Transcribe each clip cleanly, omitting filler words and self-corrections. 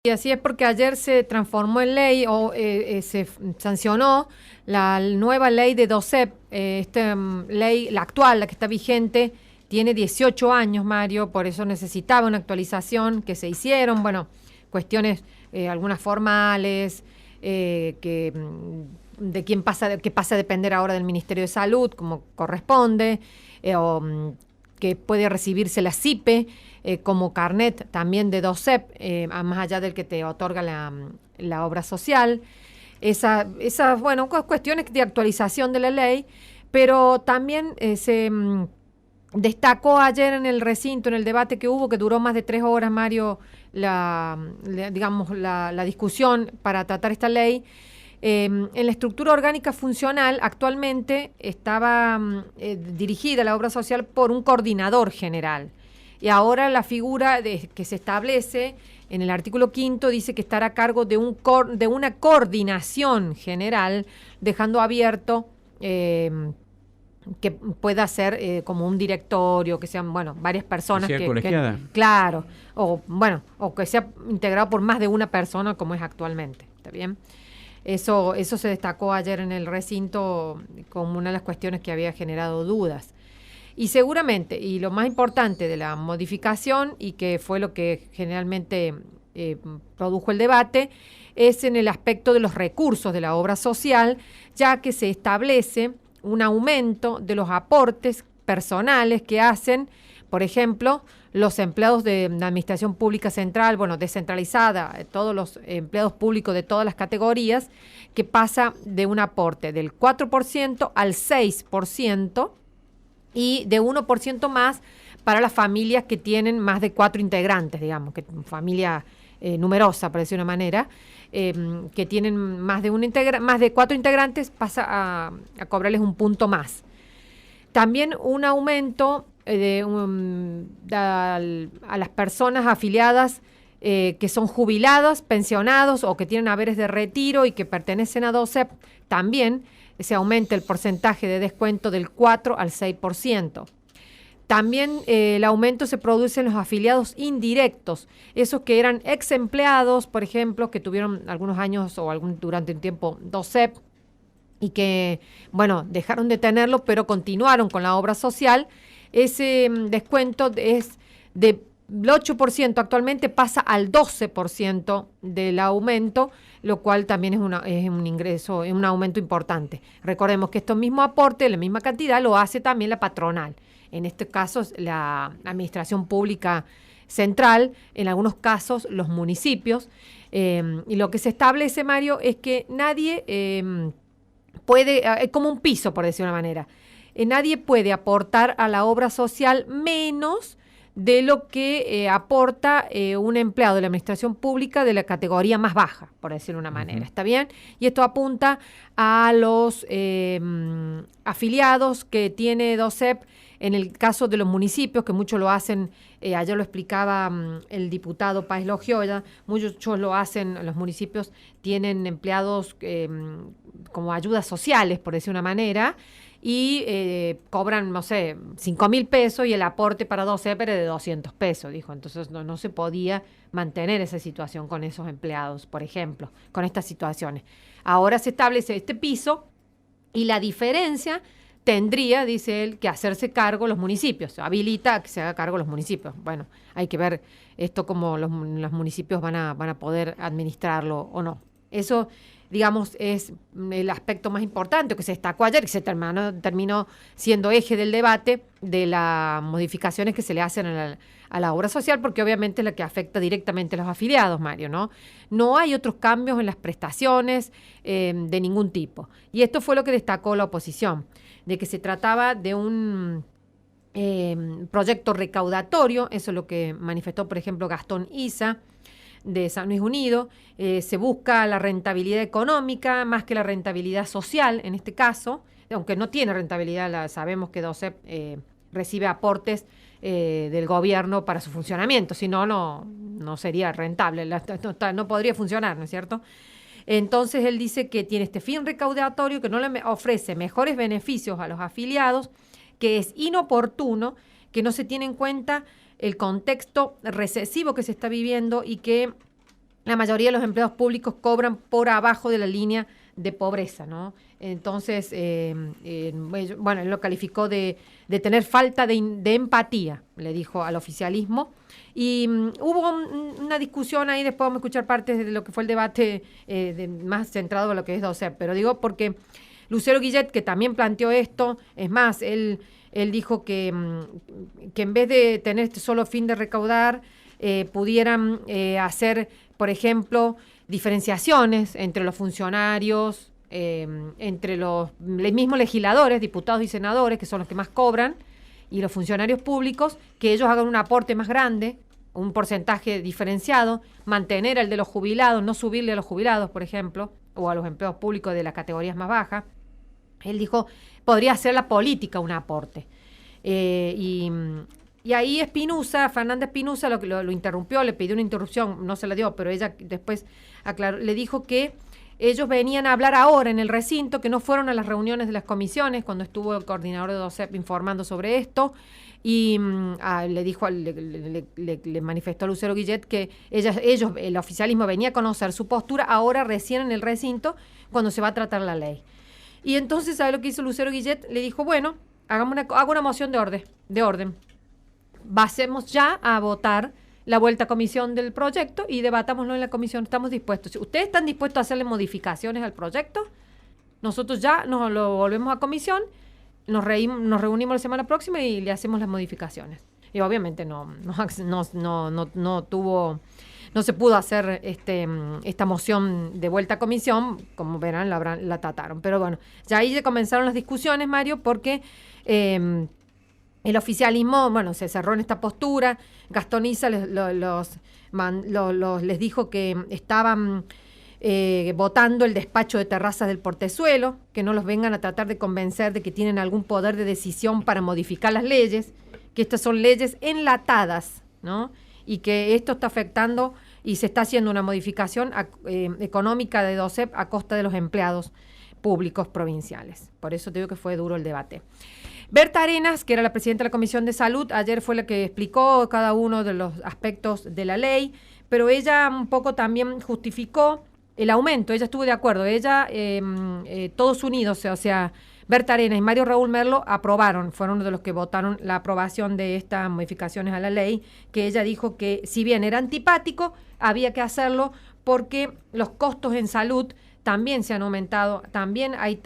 Y así es porque ayer se transformó en ley o se sancionó la nueva ley de DOCEP. Ley, la actual, la que está vigente, tiene 18 años, Mario, por eso necesitaba una actualización que se hicieron, bueno, cuestiones algunas formales, de quién pasa, que pasa a depender ahora del Ministerio de Salud, como corresponde, que puede recibirse la CIPE como carnet también de DOCEP, más allá del que te otorga la obra social. Esas, bueno, cuestiones de actualización de la ley, pero también se destacó ayer en el recinto, en el debate que hubo, que duró más de 3 horas, Mario, la discusión para tratar esta ley. En la estructura orgánica funcional, actualmente estaba dirigida la obra social por un coordinador general. Y ahora la figura que se establece en el artículo 5 dice que estará a cargo de una coordinación general, dejando abierto que pueda ser como un directorio, que sean, bueno, varias personas. Que sea colegiada. Claro, o que sea integrado por más de una persona como es actualmente, ¿está bien? Eso se destacó ayer en el recinto como una de las cuestiones que había generado dudas. Y seguramente, y lo más importante de la modificación, y que fue lo que generalmente produjo el debate, es en el aspecto de los recursos de la obra social, ya que se establece un aumento de los aportes personales que hacen, por ejemplo, los empleados de la Administración Pública Central, bueno, descentralizada, todos los empleados públicos de todas las categorías, que pasa de un aporte del 4% al 6%, y de 1% más para las familias que tienen más de 4 integrantes, digamos, que familia numerosa, por decir una manera, que tienen más de 4 integrantes, pasa a cobrarles un punto más. También un aumento a las personas afiliadas que son jubilados, pensionados o que tienen haberes de retiro y que pertenecen a DOCEP, también se aumenta el porcentaje de descuento del 4 al 6%. También el aumento se produce en los afiliados indirectos, esos que eran ex empleados, por ejemplo, que tuvieron algunos años o durante un tiempo DOCEP y que, bueno, dejaron de tenerlo, pero continuaron con la obra social. Ese descuento es del 8%, actualmente pasa al 12% del aumento, lo cual también es un ingreso, es un aumento importante. Recordemos que estos mismos aportes, la misma cantidad, lo hace también la patronal. En este caso, la Administración Pública Central, en algunos casos los municipios. Y lo que se establece, Mario, es que nadie puede, es como un piso, por decir una manera. Nadie puede aportar a la obra social menos de lo que aporta un empleado de la administración pública de la categoría más baja, por decirlo de una manera. ¿Está bien? Y esto apunta a los afiliados que tiene DOCEP en el caso de los municipios, que muchos lo hacen, ayer lo explicaba el diputado Páez Logiolla, muchos lo hacen, los municipios tienen empleados como ayudas sociales, por decir una manera, y cobran, no sé, 5.000 pesos y el aporte para 12 era de 200 pesos, dijo. Entonces no se podía mantener esa situación con esos empleados, por ejemplo, con estas situaciones. Ahora se establece este piso y la diferencia tendría, dice él, que hacerse cargo los municipios. Habilita a que se haga cargo los municipios. Bueno, hay que ver esto cómo los municipios van a poder administrarlo o no. Eso, digamos, es el aspecto más importante que se destacó ayer, que se terminó siendo eje del debate de las modificaciones que se le hacen a la obra social, porque obviamente es la que afecta directamente a los afiliados, Mario, ¿no? No hay otros cambios en las prestaciones de ningún tipo. Y esto fue lo que destacó la oposición, de que se trataba de un proyecto recaudatorio, eso es lo que manifestó, por ejemplo, Gastón Isa, de San Luis Unido. Se busca la rentabilidad económica más que la rentabilidad social, en este caso, aunque no tiene rentabilidad, sabemos que DOCEP recibe aportes del gobierno para su funcionamiento, si no, no sería rentable, no podría funcionar, ¿no es cierto? Entonces él dice que tiene este fin recaudatorio, que no le ofrece mejores beneficios a los afiliados, que es inoportuno, que no se tiene en cuenta el contexto recesivo que se está viviendo y que la mayoría de los empleados públicos cobran por abajo de la línea de pobreza, ¿no? Entonces, bueno, él lo calificó de tener falta de empatía, le dijo al oficialismo. Y hubo una discusión ahí, después vamos a escuchar partes de lo que fue el debate más centrado en lo que es DOCEP, pero digo porque Lucero Guillet, que también planteó esto, es más, él dijo que en vez de tener este solo fin de recaudar, pudieran hacer, por ejemplo, diferenciaciones entre los funcionarios, entre los mismos legisladores, diputados y senadores, que son los que más cobran, y los funcionarios públicos, que ellos hagan un aporte más grande, un porcentaje diferenciado, mantener el de los jubilados, no subirle a los jubilados, por ejemplo, o a los empleados públicos de las categorías más bajas. Él dijo, podría ser la política un aporte. Y ahí Fernández Espinosa lo interrumpió, le pidió una interrupción, no se la dio, pero ella después aclaró, le dijo que ellos venían a hablar ahora en el recinto, que no fueron a las reuniones de las comisiones, cuando estuvo el coordinador de DOCEP informando sobre esto, y le dijo, le manifestó a Lucero Guillet que ellos, el oficialismo venía a conocer su postura ahora recién en el recinto, cuando se va a tratar la ley. Y entonces, ¿sabe lo que hizo Lucero Guillet? Le dijo, bueno, hago una moción de orden. Pasemos ya a votar la vuelta a comisión del proyecto y debatámoslo en la comisión. Estamos dispuestos. Si ustedes están dispuestos a hacerle modificaciones al proyecto, nosotros ya nos lo volvemos a comisión, nos reunimos la semana próxima y le hacemos las modificaciones. Y obviamente no se pudo hacer esta moción de vuelta a comisión, como verán, la trataron. Pero bueno, ya ahí ya comenzaron las discusiones, Mario, porque el oficialismo, bueno, se cerró en esta postura. Gastón Issa les dijo que estaban votando el despacho de Terrazas del Portezuelo, que no los vengan a tratar de convencer de que tienen algún poder de decisión para modificar las leyes, que estas son leyes enlatadas, ¿no? Y que esto está afectando y se está haciendo una modificación económica de DOCEP a costa de los empleados públicos provinciales. Por eso te digo que fue duro el debate. Berta Arenas, que era la presidenta de la Comisión de Salud, ayer fue la que explicó cada uno de los aspectos de la ley, pero ella un poco también justificó el aumento. Ella estuvo de acuerdo. Ella, todos unidos, o sea, Berta Arenas y Mario Raúl Merlo fueron uno de los que votaron la aprobación de estas modificaciones a la ley, que ella dijo que si bien era antipático, había que hacerlo porque los costos en salud también se han aumentado, también hay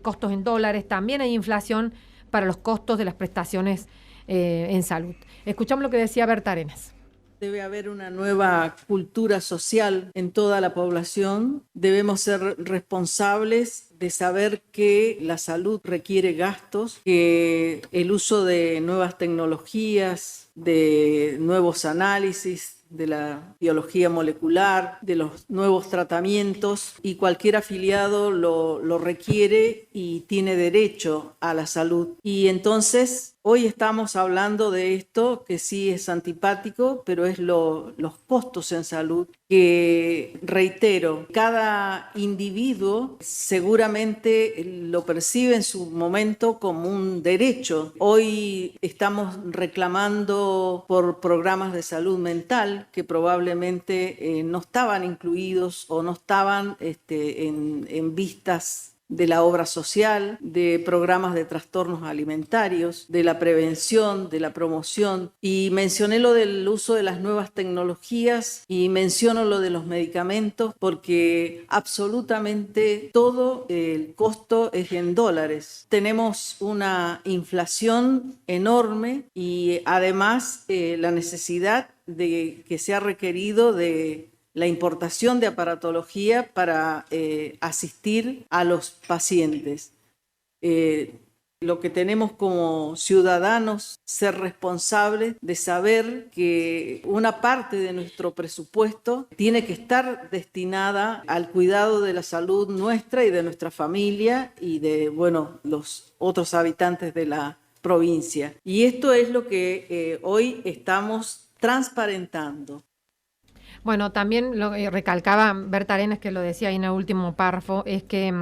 costos en dólares, también hay inflación para los costos de las prestaciones en salud. Escuchamos lo que decía Berta Arenas. Debe haber una nueva cultura social en toda la población. Debemos ser responsables de saber que la salud requiere gastos, que el uso de nuevas tecnologías, de nuevos análisis, de la biología molecular, de los nuevos tratamientos, y cualquier afiliado lo requiere y tiene derecho a la salud. Y entonces hoy estamos hablando de esto que sí es antipático, pero es los costos en salud que, reitero, cada individuo seguramente lo percibe en su momento como un derecho. Hoy estamos reclamando por programas de salud mental que probablemente no estaban incluidos o no estaban en vistas de la obra social, de programas de trastornos alimentarios, de la prevención, de la promoción. Y mencioné lo del uso de las nuevas tecnologías y menciono lo de los medicamentos porque absolutamente todo el costo es en dólares. Tenemos una inflación enorme y además la necesidad de que se ha requerido de la importación de aparatología para asistir a los pacientes. Lo que tenemos como ciudadanos, ser responsables de saber que una parte de nuestro presupuesto tiene que estar destinada al cuidado de la salud nuestra y de nuestra familia y de, los otros habitantes de la provincia. Y esto es lo que hoy estamos transparentando. Bueno, también lo que recalcaba Berta Arenas, que lo decía ahí en el último párrafo, es que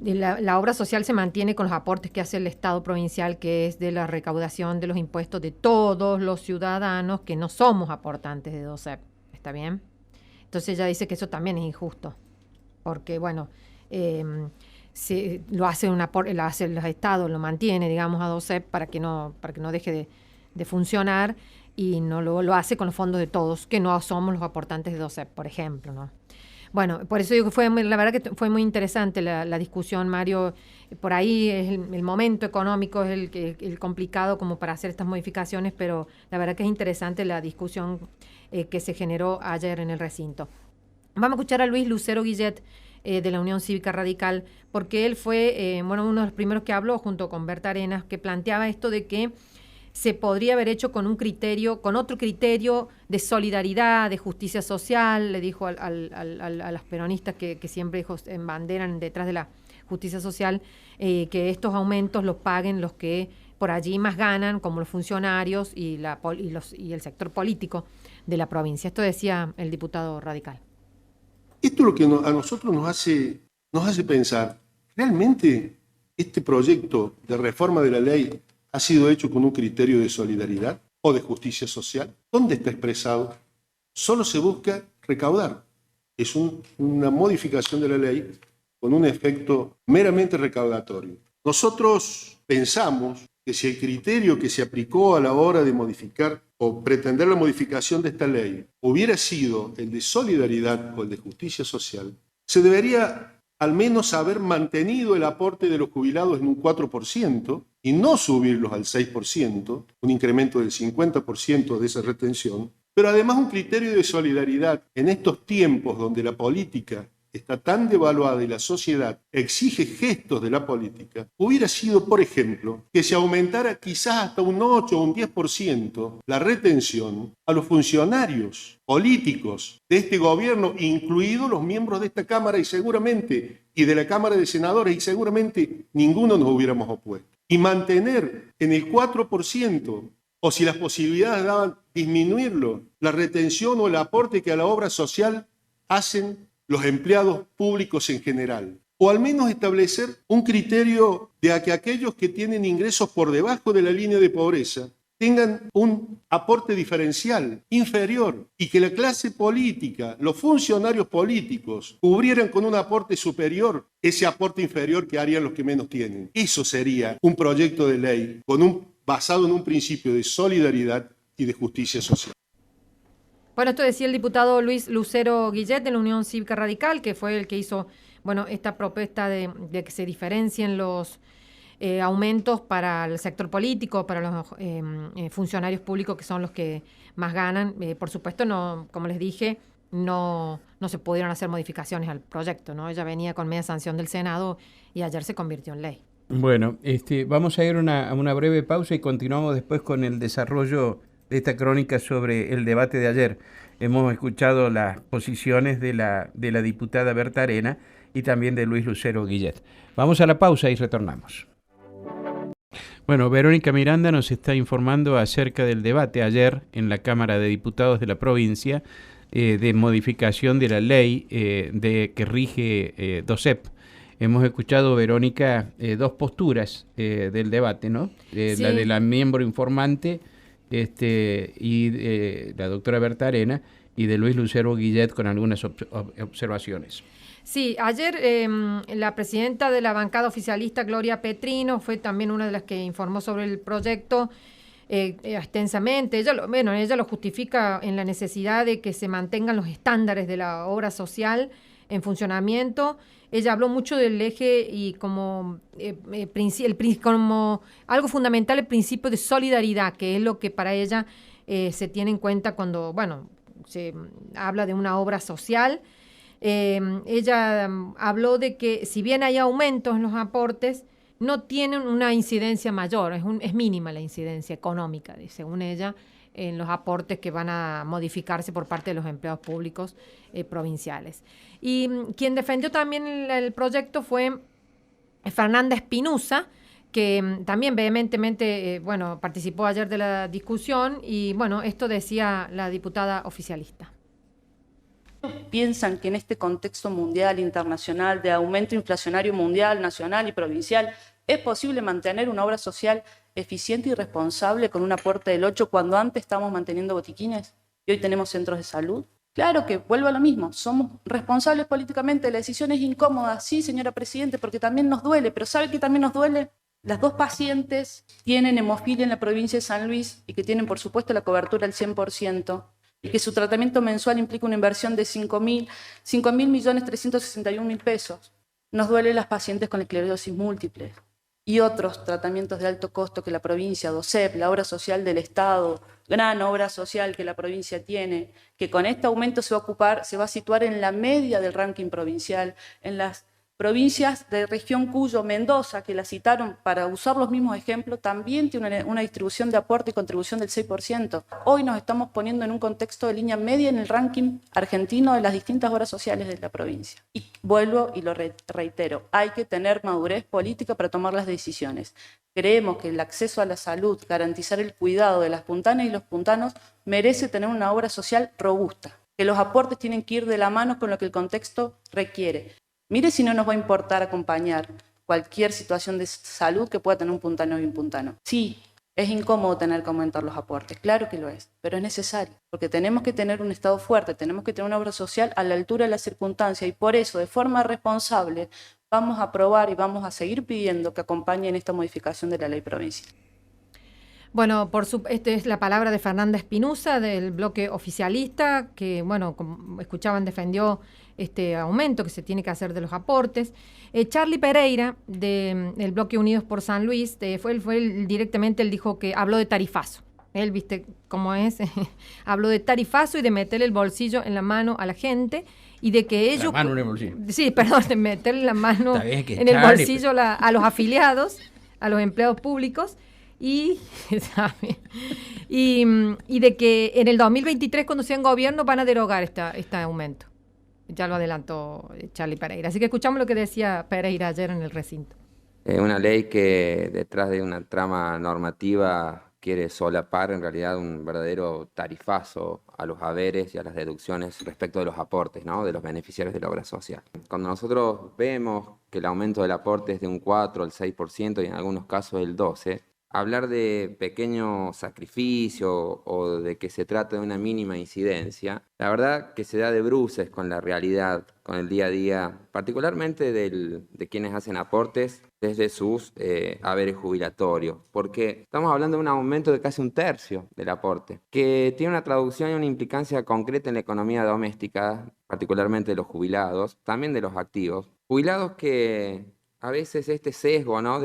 la obra social se mantiene con los aportes que hace el Estado provincial, que es de la recaudación de los impuestos de todos los ciudadanos que no somos aportantes de DOCEP. ¿está bien? Entonces ella dice que eso también es injusto, porque bueno, lo hace los estados, lo mantiene, digamos, a DOCEP para que no deje de funcionar, y no lo hace con los fondos de todos, que no somos los aportantes de DOCEP, por ejemplo, ¿no? Bueno, por eso digo que la verdad que fue muy interesante la discusión, Mario. Por ahí es el momento económico, es el complicado como para hacer estas modificaciones, pero la verdad que es interesante la discusión que se generó ayer en el recinto. Vamos a escuchar a Luis Lucero Guillet, de la Unión Cívica Radical, porque él fue uno de los primeros que habló junto con Berta Arenas, que planteaba esto de que se podría haber hecho con otro criterio de solidaridad, de justicia social. Le dijo a los peronistas que siempre embanderan detrás de la justicia social, que estos aumentos los paguen los que por allí más ganan, como los funcionarios y el sector político de la provincia. Esto decía el diputado radical. Esto es lo que a nosotros nos hace pensar, ¿realmente este proyecto de reforma de la ley ha sido hecho con un criterio de solidaridad o de justicia social? ¿Dónde está expresado? Solo se busca recaudar. Es una modificación de la ley con un efecto meramente recaudatorio. Nosotros pensamos que si el criterio que se aplicó a la hora de modificar o pretender la modificación de esta ley hubiera sido el de solidaridad o el de justicia social, se debería al menos haber mantenido el aporte de los jubilados en un 4% y no subirlos al 6%, un incremento del 50% de esa retención, pero además un criterio de solidaridad en estos tiempos donde la política está tan devaluada y la sociedad exige gestos de la política, hubiera sido, por ejemplo, que se aumentara quizás hasta un 8 o un 10% la retención a los funcionarios políticos de este gobierno, incluidos los miembros de esta Cámara y de la Cámara de Senadores, y seguramente ninguno nos hubiéramos opuesto. Y mantener en el 4%, o si las posibilidades daban disminuirlo, la retención o el aporte que a la obra social hacen los empleados públicos en general, o al menos establecer un criterio de que aquellos que tienen ingresos por debajo de la línea de pobreza tengan un aporte diferencial, inferior, y que la clase política, los funcionarios políticos, cubrieran con un aporte superior ese aporte inferior que harían los que menos tienen. Eso sería un proyecto de ley basado en un principio de solidaridad y de justicia social. Bueno, esto decía el diputado Luis Lucero Guillet de la Unión Cívica Radical, que fue el que hizo esta propuesta de que se diferencien los aumentos para el sector político, para los funcionarios públicos, que son los que más ganan. Por supuesto, no, como les dije, no se pudieron hacer modificaciones al proyecto, ¿no? Ella venía con media sanción del Senado y ayer se convirtió en ley. Bueno, vamos a ir a una breve pausa y continuamos después con el desarrollo de esta crónica sobre el debate de ayer. Hemos escuchado las posiciones de la diputada Berta Arenas y también de Luis Lucero Guillet. Vamos a la pausa y retornamos. Bueno, Verónica Miranda nos está informando acerca del debate ayer en la Cámara de Diputados de la provincia de modificación de la ley que rige DOCEP. Hemos escuchado, Verónica, dos posturas del debate, ¿no? Sí. La de la miembro informante y la doctora Berta Arenas, y de Luis Lucero Guillet con algunas observaciones. Sí, ayer la presidenta de la bancada oficialista, Gloria Petrino, fue también una de las que informó sobre el proyecto extensamente. Ella lo justifica en la necesidad de que se mantengan los estándares de la obra social en funcionamiento. Ella habló mucho del eje y como algo fundamental el principio de solidaridad, que es lo que para ella se tiene en cuenta cuando, se habla de una obra social. Ella habló de que si bien hay aumentos en los aportes, no tienen una incidencia mayor, es mínima la incidencia económica, según ella, en los aportes que van a modificarse por parte de los empleados públicos provinciales. Y quien defendió también el proyecto fue Fernanda Espinosa, que también vehementemente participó ayer de la discusión, y esto decía la diputada oficialista. ¿Piensan que en este contexto mundial, internacional, de aumento inflacionario mundial, nacional y provincial, es posible mantener una obra social eficiente y responsable con un aporte del 8% cuando antes estábamos manteniendo botiquines y hoy tenemos centros de salud? Claro que vuelvo a lo mismo, somos responsables políticamente, la decisión es incómoda, sí, señora Presidente, porque también nos duele, pero ¿sabe qué también nos duele? Las 2 pacientes tienen hemofilia en la provincia de San Luis y que tienen, por supuesto, la cobertura al 100%, y que su tratamiento mensual implica una inversión de 5.361.000 pesos. Nos duelen las pacientes con esclerosis múltiple y otros tratamientos de alto costo que la provincia, DOCEP, la obra social del Estado, gran obra social que la provincia tiene, que con este aumento se va a situar en la media del ranking provincial, en las provincias de región Cuyo, Mendoza, que la citaron para usar los mismos ejemplos, también tiene una distribución de aporte y contribución del 6%. Hoy nos estamos poniendo en un contexto de línea media en el ranking argentino de las distintas obras sociales de la provincia. Y vuelvo y lo reitero, hay que tener madurez política para tomar las decisiones. Creemos que el acceso a la salud, garantizar el cuidado de las puntanas y los puntanos, merece tener una obra social robusta, que los aportes tienen que ir de la mano con lo que el contexto requiere. Mire si no nos va a importar acompañar cualquier situación de salud que pueda tener un puntano y un puntano. Sí, es incómodo tener que aumentar los aportes, claro que lo es, pero es necesario, porque tenemos que tener un Estado fuerte, tenemos que tener una obra social a la altura de las circunstancias, y por eso, de forma responsable, vamos a aprobar y vamos a seguir pidiendo que acompañen esta modificación de la ley provincial. Bueno, esta es la palabra de Fernanda Espinosa del bloque oficialista, que, bueno, como escuchaban, defendió este aumento que se tiene que hacer de los aportes. Charlie Pereira, del bloque Unidos por San Luis, directamente él dijo que habló de tarifazo. Él, viste cómo es, habló de tarifazo y de meterle el bolsillo en la mano a la gente y de que ellos... La mano en el bolsillo. Sí, perdón, de meterle la mano en el bolsillo a los afiliados, a los empleados públicos. Y de que en el 2023, cuando sean gobierno, van a derogar este aumento. Ya lo adelantó Charlie Pereira. Así que escuchamos lo que decía Pereira ayer en el recinto. Una ley que detrás de una trama normativa quiere solapar en realidad un verdadero tarifazo a los haberes y a las deducciones respecto de los aportes, ¿no?, de los beneficiarios de la obra social. Cuando nosotros vemos que el aumento del aporte es de un 4 al 6% y en algunos casos el 12%, hablar de pequeño sacrificio o de que se trata de una mínima incidencia, la verdad que se da de bruces con la realidad, con el día a día, particularmente de quienes hacen aportes desde sus haberes jubilatorios, porque estamos hablando de un aumento de casi 1/3 del aporte, que tiene una traducción y una implicancia concreta en la economía doméstica, particularmente de los jubilados, también de los activos. Jubilados que a veces este sesgo, ¿no?,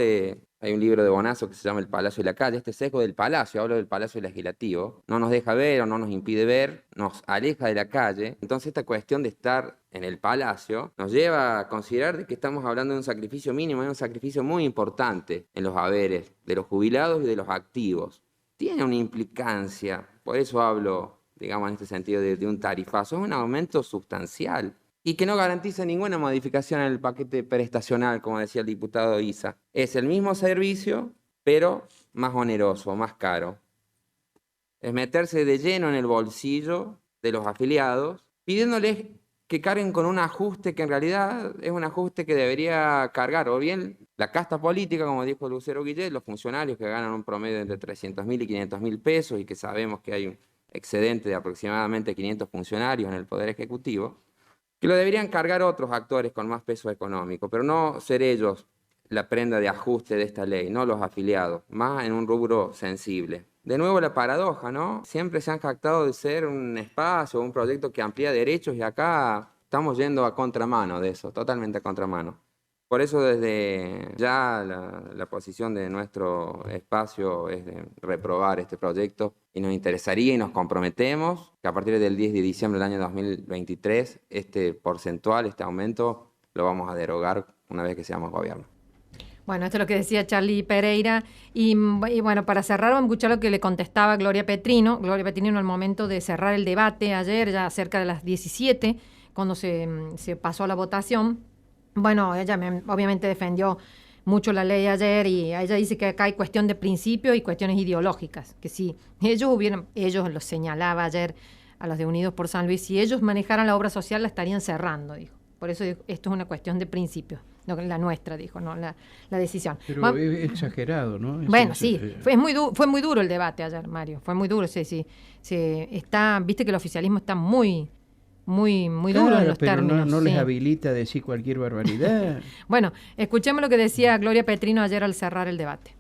hay un libro de Bonazo que se llama El Palacio y la Calle, este sesgo del palacio, hablo del palacio legislativo, no nos deja ver o no nos impide ver, nos aleja de la calle. Entonces esta cuestión de estar en el palacio nos lleva a considerar de que estamos hablando de un sacrificio mínimo, de un sacrificio muy importante en los haberes de los jubilados y de los activos. Tiene una implicancia, por eso hablo, digamos, en este sentido de un tarifazo, es un aumento sustancial y que no garantiza ninguna modificación en el paquete prestacional, como decía el diputado Isa. Es el mismo servicio, pero más oneroso, más caro. Es meterse de lleno en el bolsillo de los afiliados, pidiéndoles que carguen con un ajuste que en realidad es un ajuste que debería cargar o bien la casta política, como dijo Lucero Guillet, los funcionarios que ganan un promedio de entre 300.000 y 500.000 pesos y que sabemos que hay un excedente de aproximadamente 500 funcionarios en el Poder Ejecutivo, que lo deberían cargar otros actores con más peso económico, pero no ser ellos la prenda de ajuste de esta ley, no los afiliados, más en un rubro sensible. De nuevo la paradoja, ¿no? Siempre se han jactado de ser un espacio, un proyecto que amplía derechos y acá estamos yendo a contramano de eso, totalmente a contramano. Por eso desde ya la posición de nuestro espacio es de reprobar este proyecto y nos interesaría y nos comprometemos que a partir del 10 de diciembre del año 2023 este porcentual, este aumento, lo vamos a derogar una vez que seamos gobierno. Bueno, esto es lo que decía Charlie Pereira. Y bueno, para cerrar, vamos a escuchar lo que le contestaba Gloria Petrino. Gloria Petrino al momento de cerrar el debate ayer, ya cerca de las 17, cuando se pasó a la votación. Bueno, ella obviamente defendió mucho la ley ayer y ella dice que acá hay cuestión de principios y cuestiones ideológicas, que si ellos lo señalaba ayer a los de Unidos por San Luis, si ellos manejaran la obra social la estarían cerrando, dijo. Por eso esto es una cuestión de principios, no la nuestra, dijo, no la decisión. Pero es exagerado, ¿no? Bueno, sí, fue muy duro el debate ayer, Mario, fue muy duro, sí. Viste que el oficialismo está muy muy duro en Claro, los pero términos. no les sí. habilita a decir cualquier barbaridad. Bueno, escuchemos lo que decía Gloria Petrino ayer al cerrar el debate.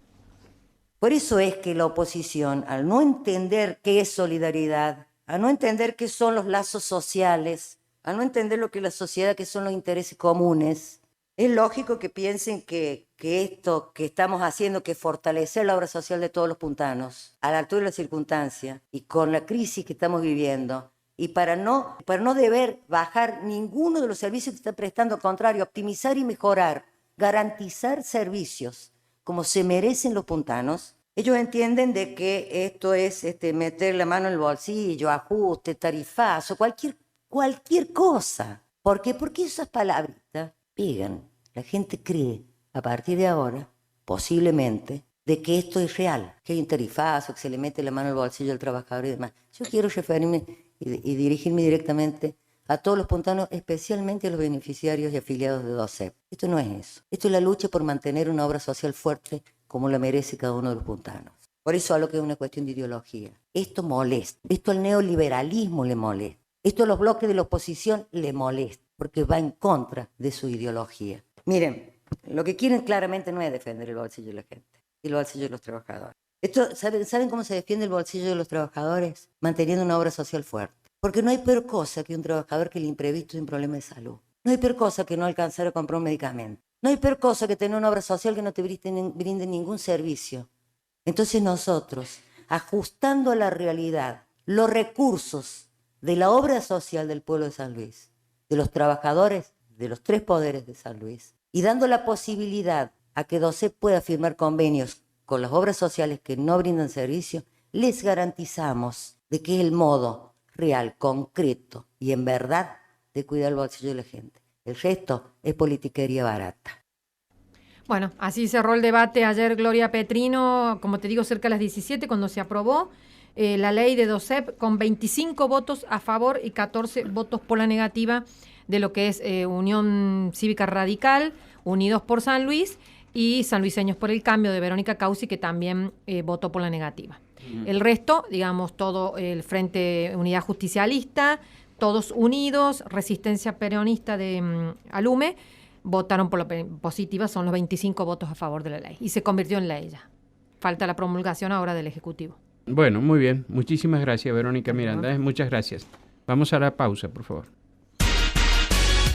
Por eso es que la oposición, al no entender qué es solidaridad, al no entender qué son los lazos sociales, al no entender lo que es la sociedad, qué son los intereses comunes, es lógico que piensen que esto que estamos haciendo, que fortalecer la obra social de todos los puntanos, a la altura de la circunstancia y con la crisis que estamos viviendo, y para no deber bajar ninguno de los servicios que está prestando, al contrario, optimizar y mejorar, garantizar servicios como se merecen los puntanos, ellos entienden de que esto es meter la mano en el bolsillo, ajuste, tarifazo, cualquier cosa. ¿Por qué? Porque esas palabritas pegan. La gente cree, a partir de ahora, posiblemente, de que esto es real, que hay un tarifazo, que se le mete la mano en el bolsillo al trabajador y demás. Yo quiero referirme y dirigirme directamente a todos los puntanos, especialmente a los beneficiarios y afiliados de DOCEP. Esto no es eso. Esto es la lucha por mantener una obra social fuerte como la merece cada uno de los puntanos. Por eso hablo que es una cuestión de ideología. Esto molesta. Esto al neoliberalismo le molesta. Esto a los bloques de la oposición le molesta, porque va en contra de su ideología. Miren, lo que quieren claramente no es defender el bolsillo de la gente y el bolsillo de los trabajadores. ¿Saben cómo se defiende el bolsillo de los trabajadores? Manteniendo una obra social fuerte. Porque no hay peor cosa que un trabajador que el imprevisto de un problema de salud. No hay peor cosa que no alcanzar a comprar un medicamento. No hay peor cosa que tener una obra social que no te brinde ningún servicio. Entonces nosotros, ajustando a la realidad los recursos de la obra social del pueblo de San Luis, de los trabajadores de los 3 poderes de San Luis, y dando la posibilidad a que DOCEP pueda firmar convenios con las obras sociales que no brindan servicio, les garantizamos de que es el modo real, concreto y en verdad de cuidar el bolsillo de la gente. El resto es politiquería barata. Bueno, así cerró el debate ayer Gloria Petrino, como te digo, cerca de las 17, cuando se aprobó la ley de DOCEP, con 25 votos a favor y 14 votos por la negativa de lo que es Unión Cívica Radical, Unidos por San Luis y Sanluiseños por el Cambio de Verónica Causi, que también votó por la negativa. El resto, digamos, todo el Frente Unidad Justicialista, Todos Unidos, Resistencia Peronista de Alume, votaron por la positiva, son los 25 votos a favor de la ley. Y se convirtió en ley ya. Falta la promulgación ahora del Ejecutivo. Bueno, muy bien. Muchísimas gracias, Verónica Miranda. Muchas gracias. Vamos a la pausa, por favor.